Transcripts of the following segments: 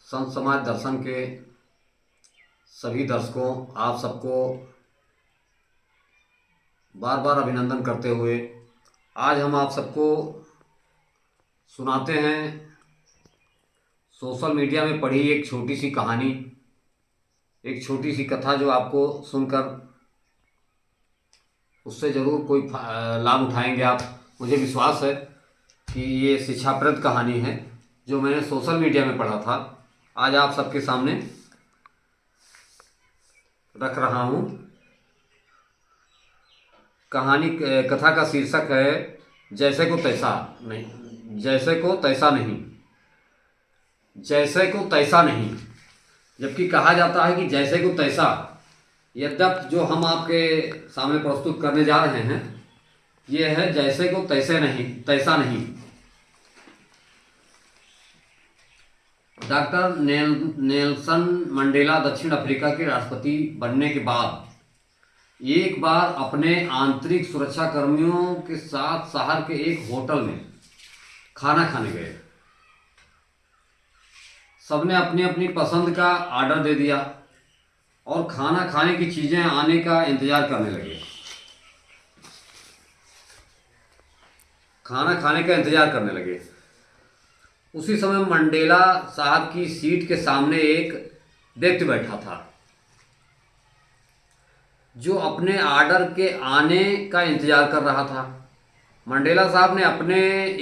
संत समाज दर्शन के सभी दर्शकों, आप सबको बार बार अभिनंदन करते हुए आज हम आप सबको सुनाते हैं सोशल मीडिया में पढ़ी एक छोटी सी कहानी, एक छोटी सी कथा जो आपको सुनकर उससे ज़रूर कोई लाभ उठाएंगे आप। मुझे विश्वास है कि ये शिक्षाप्रद कहानी है जो मैंने सोशल मीडिया में पढ़ा था, आज आप सबके सामने रख रहा हूँ। कहानी कथा का शीर्षक है जैसे को तैसा नहीं। जैसे को तैसा नहीं, जैसे को तैसा नहीं। जबकि कहा जाता है कि जैसे को तैसा, यद्यप जो हम आपके सामने प्रस्तुत करने जा रहे हैं ये है जैसे को तैसे नहीं, तैसा नहीं। डॉक्टर नेल्सन मंडेला दक्षिण अफ्रीका के राष्ट्रपति बनने के बाद एक बार अपने आंतरिक सुरक्षा कर्मियों के साथ शहर के एक होटल में खाना खाने गए। सबने अपनी अपनी पसंद का ऑर्डर दे दिया और खाना खाने की चीज़ें आने का इंतज़ार करने लगे। खाना खाने का इंतज़ार करने लगे। उसी समय मंडेला साहब की सीट के सामने एक व्यक्ति बैठा था जो अपने ऑर्डर के आने का इंतज़ार कर रहा था। मंडेला साहब ने अपने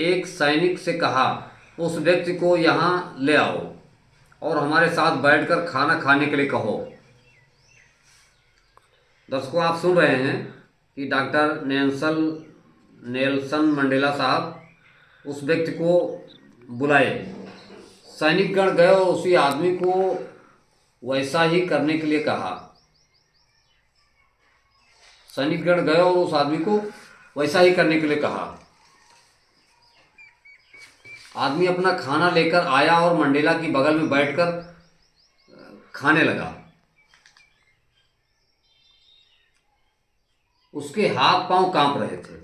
एक सैनिक से कहा, उस व्यक्ति को यहाँ ले आओ और हमारे साथ बैठकर खाना खाने के लिए कहो। दर्शकों, आप सुन रहे हैं कि डॉक्टर नेल्सन मंडेला साहब उस व्यक्ति को बुलाए। सैनिकगण गए और उसी आदमी को वैसा ही करने के लिए कहा। सैनिकगण गए और उस आदमी को वैसा ही करने के लिए कहा। आदमी अपना खाना लेकर आया और मंडेला की बगल में बैठकर खाने लगा। उसके हाथ पांव कांप रहे थे।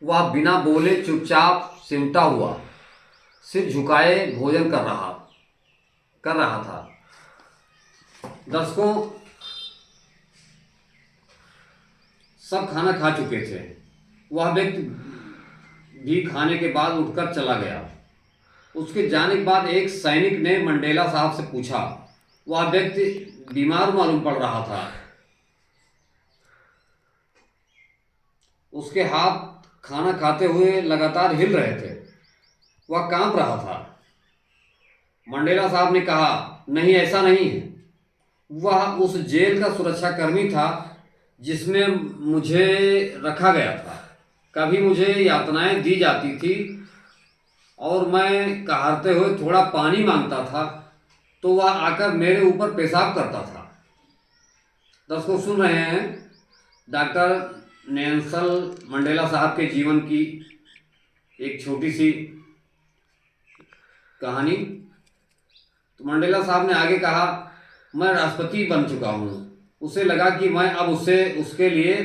वह बिना बोले चुपचाप सिमटा हुआ सिर झुकाए भोजन कर रहा था। दर्शकों, सब खाना खा चुके थे। वह व्यक्ति भी खाने के बाद उठकर चला गया। उसके जाने के बाद एक सैनिक ने मंडेला साहब से पूछा। वह व्यक्ति बीमार मालूम पड़ रहा था। उसके हाथ खाना खाते हुए लगातार हिल रहे थे। वह कांप रहा था। मंडेला साहब ने कहा, नहीं, ऐसा नहीं है। वह उस जेल का सुरक्षा कर्मी था जिसमें मुझे रखा गया था। कभी मुझे यातनाएं दी जाती थी और मैं कहारते हुए थोड़ा पानी मांगता था तो वह आकर मेरे ऊपर पेशाब करता था। दोस्तों, सुन रहे हैं डॉक्टर नेल्सन मंडेला साहब के जीवन की एक छोटी सी कहानी। तो मंडेला साहब ने आगे कहा, मैं राष्ट्रपति बन चुका हूँ। उसे लगा कि मैं अब उसके लिए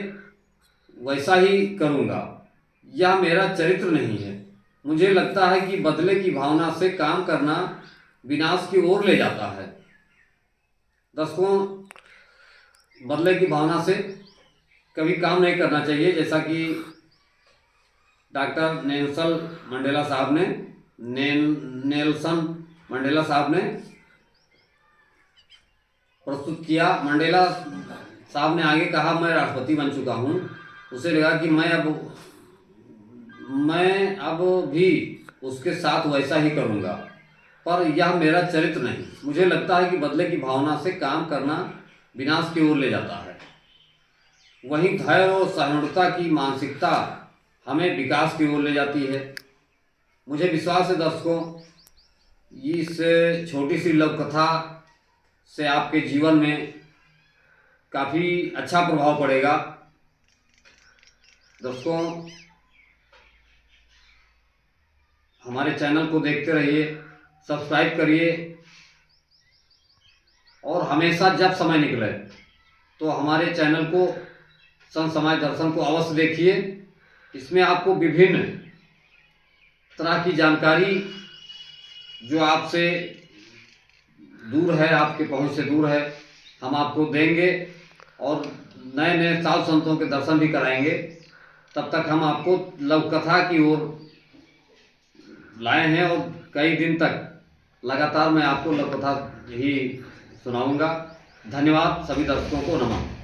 वैसा ही करूँगा। यह मेरा चरित्र नहीं है। मुझे लगता है कि बदले की भावना से काम करना विनाश की ओर ले जाता है। दर्शकों, बदले की भावना से कभी काम नहीं करना चाहिए, जैसा कि डॉक्टर नेल्सन मंडेला साहब ने प्रस्तुत किया। मंडेला साहब ने आगे कहा, मैं राष्ट्रपति बन चुका हूँ। उसे लगा कि मैं अब भी उसके साथ वैसा ही करूँगा, पर यह मेरा चरित्र नहीं। मुझे लगता है कि बदले की भावना से काम करना विनाश की ओर ले जाता है। वहीं धैर्य और सहिष्णुता की मानसिकता हमें विकास की ओर ले जाती है। मुझे विश्वास है दर्शकों, इस छोटी सी लघु कथा से आपके जीवन में काफ़ी अच्छा प्रभाव पड़ेगा। दोस्तों, हमारे चैनल को देखते रहिए, सब्सक्राइब करिए और हमेशा जब समय निकले तो हमारे चैनल को संत समाज दर्शन को अवश्य देखिए। इसमें आपको विभिन्न तरह की जानकारी जो आपसे दूर है, आपके पहुंच से दूर है, हम आपको देंगे और नए नए साधु संतों के दर्शन भी कराएंगे। तब तक हम आपको लव कथा की ओर लाए हैं और कई दिन तक लगातार मैं आपको लव कथा ही सुनाऊंगा। धन्यवाद, सभी दर्शकों को नमन।